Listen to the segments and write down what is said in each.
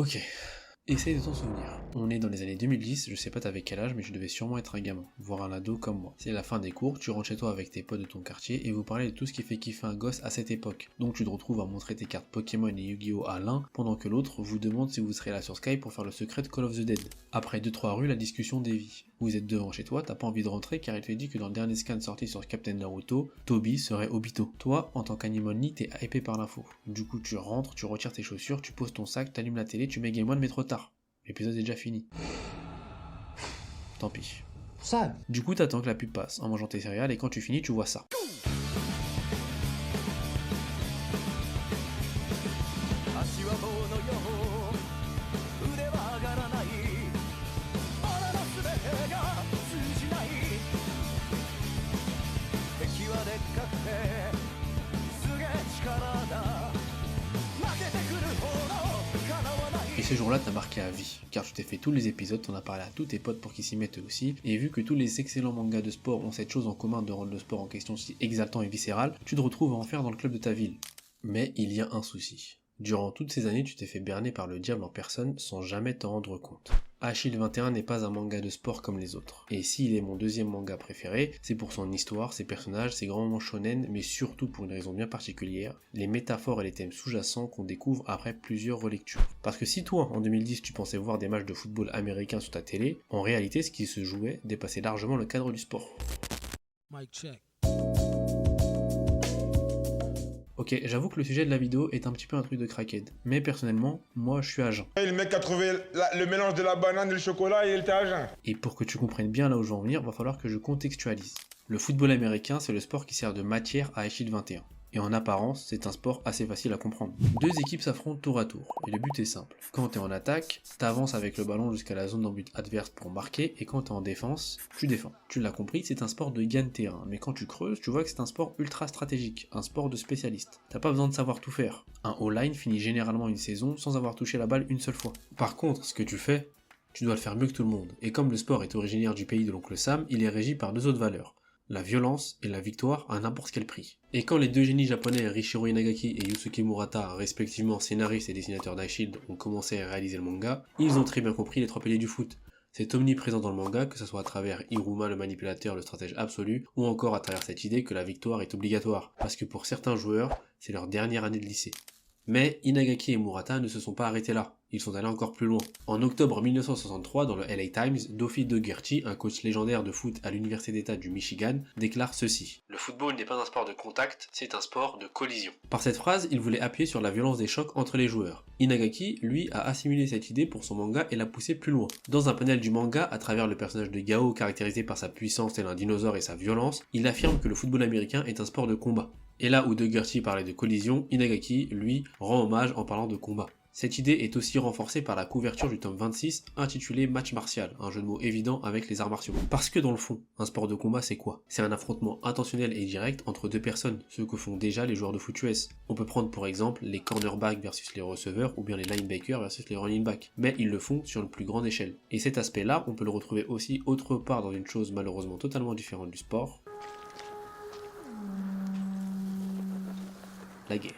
Ok, essaye de t'en souvenir. On est dans les années 2010, je sais pas t'avais quel âge, mais je devais sûrement être un gamin, voire un ado comme moi. C'est la fin des cours, tu rentres chez toi avec tes potes de ton quartier et vous parlez de tout ce qui fait kiffer un gosse à cette époque. Donc tu te retrouves à montrer tes cartes Pokémon et Yu-Gi-Oh à l'un, pendant que l'autre vous demande si vous serez là sur Skype pour faire le secret de Call of the Dead. Après 2-3 rues, la discussion dévie. Vous êtes devant chez toi, t'as pas envie de rentrer car il te dit que dans le dernier scan sorti sur Captain Naruto, Toby serait Obito. Toi, en tant qu'Animoni, t'es hypé par l'info. Du coup tu rentres, tu retires tes chaussures, tu poses ton sac, t'allumes la télé, tu mets Game One mais trop tard. L'épisode est déjà fini. Tant pis. Ça. Du coup, t'attends que la pub passe en mangeant tes céréales et quand tu finis, tu vois ça. Et ce jour-là t'as marqué à vie, car tu t'es fait tous les épisodes, t'en as parlé à tous tes potes pour qu'ils s'y mettent eux aussi, et vu que tous les excellents mangas de sport ont cette chose en commun de rendre le sport en question si exaltant et viscéral, tu te retrouves à en faire dans le club de ta ville. Mais il y a un souci. Durant toutes ces années, tu t'es fait berner par le diable en personne sans jamais t'en rendre compte. Achille 21 n'est pas un manga de sport comme les autres. Et s'il est mon deuxième manga préféré, c'est pour son histoire, ses personnages, ses grands moments shonen, mais surtout pour une raison bien particulière, les métaphores et les thèmes sous-jacents qu'on découvre après plusieurs relectures. Parce que si toi, en 2010, tu pensais voir des matchs de football américain sur ta télé, en réalité, ce qui se jouait dépassait largement le cadre du sport. Mic check. Ok, j'avoue que le sujet de la vidéo est un petit peu un truc de crackhead, mais personnellement, moi je suis à jeun. Le mec a trouvé le mélange de la banane et le chocolat et il était à jeun. Et pour que tu comprennes bien là où je veux en venir, va falloir que je contextualise. Le football américain, c'est le sport qui sert de matière à Achille 21. Et en apparence, c'est un sport assez facile à comprendre. Deux équipes s'affrontent tour à tour, et le but est simple. Quand t'es en attaque, t'avances avec le ballon jusqu'à la zone d'en but adverse pour marquer, et quand t'es en défense, tu défends. Tu l'as compris, c'est un sport de gain de terrain, mais quand tu creuses, tu vois que c'est un sport ultra stratégique, un sport de spécialiste. T'as pas besoin de savoir tout faire. Un all-line finit généralement une saison sans avoir touché la balle une seule fois. Par contre, ce que tu fais, tu dois le faire mieux que tout le monde, et comme le sport est originaire du pays de l'oncle Sam, il est régi par deux autres valeurs. La violence et la victoire à n'importe quel prix. Et quand les deux génies japonais Riichiro Inagaki et Yusuke Murata, respectivement scénaristes et dessinateurs d'Achille, ont commencé à réaliser le manga, ils ont très bien compris les trois piliers du foot. C'est omniprésent dans le manga, que ce soit à travers Hiruma le manipulateur, le stratège absolu, ou encore à travers cette idée que la victoire est obligatoire, parce que pour certains joueurs, c'est leur dernière année de lycée. Mais Inagaki et Murata ne se sont pas arrêtés là, ils sont allés encore plus loin. En octobre 1963, dans le LA Times, Dofi Dogerchi, un coach légendaire de foot à l'université d'État du Michigan, déclare ceci. Le football n'est pas un sport de contact, c'est un sport de collision. Par cette phrase, il voulait appuyer sur la violence des chocs entre les joueurs. Inagaki, lui, a assimilé cette idée pour son manga et l'a poussé plus loin. Dans un panel du manga, à travers le personnage de Gao caractérisé par sa puissance tel un dinosaure et sa violence, il affirme que le football américain est un sport de combat. Et là où Dogerchi parlait de collision, Inagaki, lui, rend hommage en parlant de combat. Cette idée est aussi renforcée par la couverture du tome 26 intitulé Match martial, un jeu de mots évident avec les arts martiaux. Parce que dans le fond, un sport de combat c'est quoi? C'est un affrontement intentionnel et direct entre deux personnes, ce que font déjà les joueurs de foot US. On peut prendre pour exemple les cornerbacks versus les receveurs ou bien les linebackers versus les running backs, mais ils le font sur une plus grande échelle. Et cet aspect-là, on peut le retrouver aussi autre part dans une chose malheureusement totalement différente du sport, la guerre.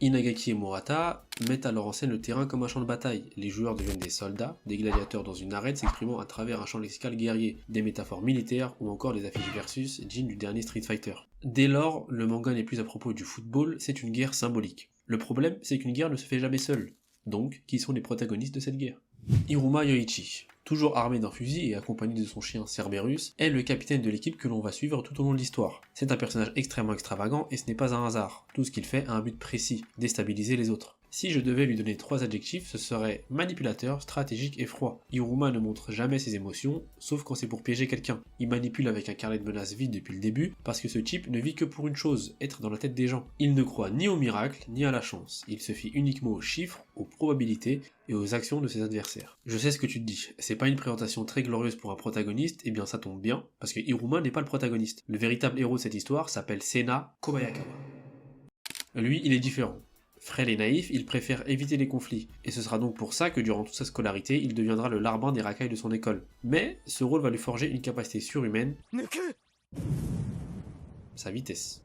Inagaki et Murata mettent alors en scène le terrain comme un champ de bataille. Les joueurs deviennent des soldats, des gladiateurs dans une arène s'exprimant à travers un champ lexical guerrier, des métaphores militaires ou encore des affiches versus dignes du dernier Street Fighter. Dès lors, le manga n'est plus à propos du football, c'est une guerre symbolique. Le problème, c'est qu'une guerre ne se fait jamais seule. Donc, qui sont les protagonistes de cette guerre? Hiruma Yoichi, toujours armé d'un fusil et accompagné de son chien Cerberus, est le capitaine de l'équipe que l'on va suivre tout au long de l'histoire. C'est un personnage extrêmement extravagant et ce n'est pas un hasard. Tout ce qu'il fait a un but précis, déstabiliser les autres. Si je devais lui donner 3 adjectifs, ce serait manipulateur, stratégique et froid. Hiruma ne montre jamais ses émotions, sauf quand c'est pour piéger quelqu'un. Il manipule avec un carnet de menaces vide depuis le début, parce que ce type ne vit que pour une chose, être dans la tête des gens. Il ne croit ni au miracle, ni à la chance. Il se fie uniquement aux chiffres, aux probabilités et aux actions de ses adversaires. Je sais ce que tu te dis, c'est pas une présentation très glorieuse pour un protagoniste, et bien ça tombe bien, parce que Hiruma n'est pas le protagoniste. Le véritable héros de cette histoire s'appelle Sena Kobayakawa. Lui, il est différent. Frêle et naïf, il préfère éviter les conflits, et ce sera donc pour ça que durant toute sa scolarité, il deviendra le larbin des racailles de son école. Mais ce rôle va lui forger une capacité surhumaine, sa vitesse.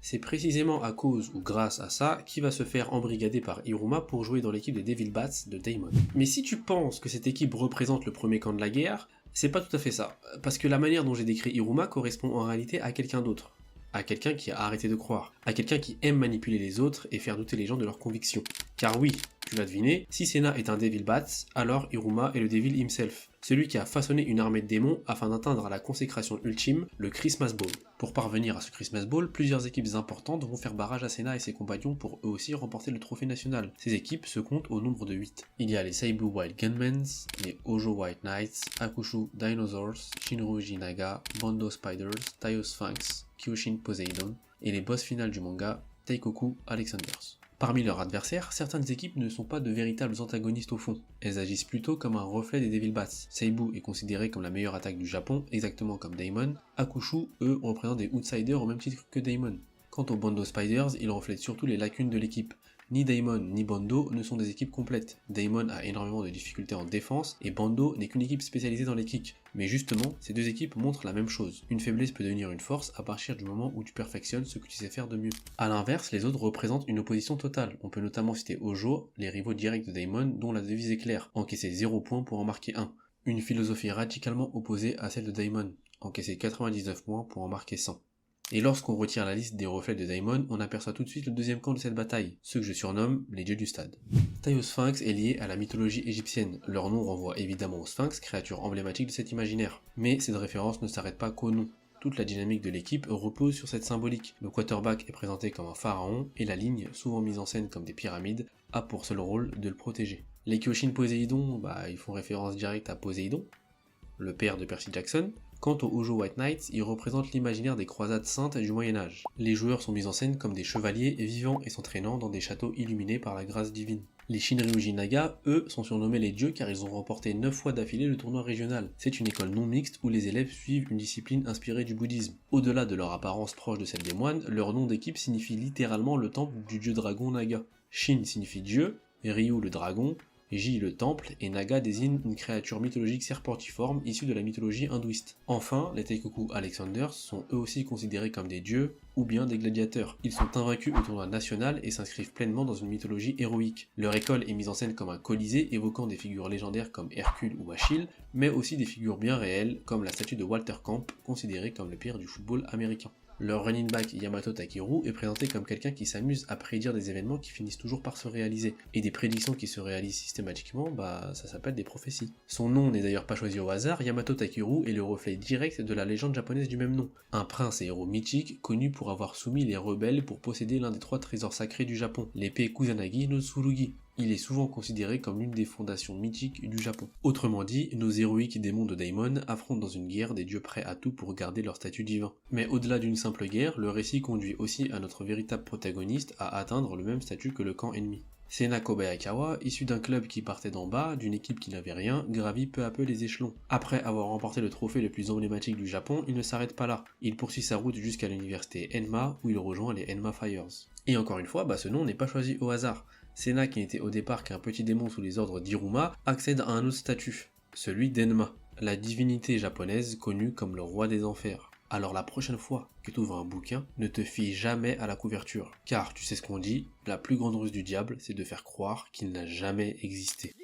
C'est précisément à cause ou grâce à ça qu'il va se faire embrigader par Iruma pour jouer dans l'équipe des Devil Bats de Daemon. Mais si tu penses que cette équipe représente le premier camp de la guerre, c'est pas tout à fait ça, parce que la manière dont j'ai décrit Iruma correspond en réalité à quelqu'un d'autre. À quelqu'un qui a arrêté de croire, à quelqu'un qui aime manipuler les autres et faire douter les gens de leurs convictions. Car oui, tu l'as deviné, si Senna est un Devil Bats, alors Iruma est le Devil himself, celui qui a façonné une armée de démons afin d'atteindre la consécration ultime, le Christmas Ball. Pour parvenir à ce Christmas Ball, plusieurs équipes importantes vont faire barrage à Senna et ses compagnons pour eux aussi remporter le trophée national. Ces équipes se comptent au nombre de 8. Il y a les Seibu Wild Gunmen, les Hojo White Knights, Akushu Dinosaurs, Shinryuji Naga, Bando Spiders, Taiyo Sphinx, Kyoshin Poseidon, et les boss finales du manga, Teikoku Alexanders. Parmi leurs adversaires, certaines équipes ne sont pas de véritables antagonistes au fond, elles agissent plutôt comme un reflet des Devil Bats. Seibu est considéré comme la meilleure attaque du Japon, exactement comme Daemon. Akushu, eux, représentent des outsiders au même titre que Daemon. Quant aux Bando Spiders, ils reflètent surtout les lacunes de l'équipe. Ni Daemon ni Bando ne sont des équipes complètes. Daemon a énormément de difficultés en défense et Bando n'est qu'une équipe spécialisée dans les kicks. Mais justement, ces deux équipes montrent la même chose. Une faiblesse peut devenir une force à partir du moment où tu perfectionnes ce que tu sais faire de mieux. A l'inverse, les autres représentent une opposition totale. On peut notamment citer Hojo, les rivaux directs de Daemon, dont la devise est claire, encaisser 0 points pour en marquer 1. Une philosophie radicalement opposée à celle de Daemon, encaisser 99 points pour en marquer 100. Et lorsqu'on retire la liste des reflets de Daemon, on aperçoit tout de suite le deuxième camp de cette bataille, ceux que je surnomme les dieux du stade. Taiyo Sphinx est lié à la mythologie égyptienne, leur nom renvoie évidemment au Sphinx, créature emblématique de cet imaginaire. Mais cette référence ne s'arrête pas qu'au nom. Toute la dynamique de l'équipe repose sur cette symbolique. Le quarterback est présenté comme un pharaon, et la ligne, souvent mise en scène comme des pyramides, a pour seul rôle de le protéger. Les Kyoshin Poseidon, ils font référence directe à Poséidon, le père de Percy Jackson. Quant aux Hojo White Knights, ils représentent l'imaginaire des croisades saintes du Moyen-Âge. Les joueurs sont mis en scène comme des chevaliers vivant et s'entraînant dans des châteaux illuminés par la grâce divine. Les Shinryuji Naga, eux, sont surnommés les dieux car ils ont remporté 9 fois d'affilée le tournoi régional. C'est une école non mixte où les élèves suivent une discipline inspirée du bouddhisme. Au-delà de leur apparence proche de celle des moines, leur nom d'équipe signifie littéralement le temple du dieu dragon Naga. Shin signifie dieu, Ryu le dragon, Ji le temple, et Naga désigne une créature mythologique serpentiforme issue de la mythologie hindouiste. Enfin, les Teikoku Alexanders sont eux aussi considérés comme des dieux, ou bien des gladiateurs. Ils sont invaincus au tournoi national et s'inscrivent pleinement dans une mythologie héroïque. Leur école est mise en scène comme un colisée évoquant des figures légendaires comme Hercule ou Achille, mais aussi des figures bien réelles comme la statue de Walter Camp, considéré comme le pire du football américain. Leur running back Yamato Takeru est présenté comme quelqu'un qui s'amuse à prédire des événements qui finissent toujours par se réaliser. Et des prédictions qui se réalisent systématiquement, ça s'appelle des prophéties. Son nom n'est d'ailleurs pas choisi au hasard, Yamato Takeru est le reflet direct de la légende japonaise du même nom. Un prince et héros mythique connu pour avoir soumis les rebelles pour posséder l'un des 3 trésors sacrés du Japon, l'épée Kusanagi no Tsurugi. Il est souvent considéré comme l'une des fondations mythiques du Japon. Autrement dit, nos héroïques démons de Daemon affrontent dans une guerre des dieux prêts à tout pour garder leur statut divin. Mais au-delà d'une simple guerre, le récit conduit aussi à notre véritable protagoniste à atteindre le même statut que le camp ennemi. Sena Kobayakawa, issu d'un club qui partait d'en bas, d'une équipe qui n'avait rien, gravit peu à peu les échelons. Après avoir remporté le trophée le plus emblématique du Japon, il ne s'arrête pas là. Il poursuit sa route jusqu'à l'université Enma, où il rejoint les Enma Fires. Et encore une fois, ce nom n'est pas choisi au hasard. Sena, qui n'était au départ qu'un petit démon sous les ordres d'Iruma, accède à un autre statut, celui d'Enma, la divinité japonaise connue comme le roi des enfers. Alors la prochaine fois que tu ouvres un bouquin, ne te fie jamais à la couverture, car tu sais ce qu'on dit, la plus grande ruse du diable, c'est de faire croire qu'il n'a jamais existé.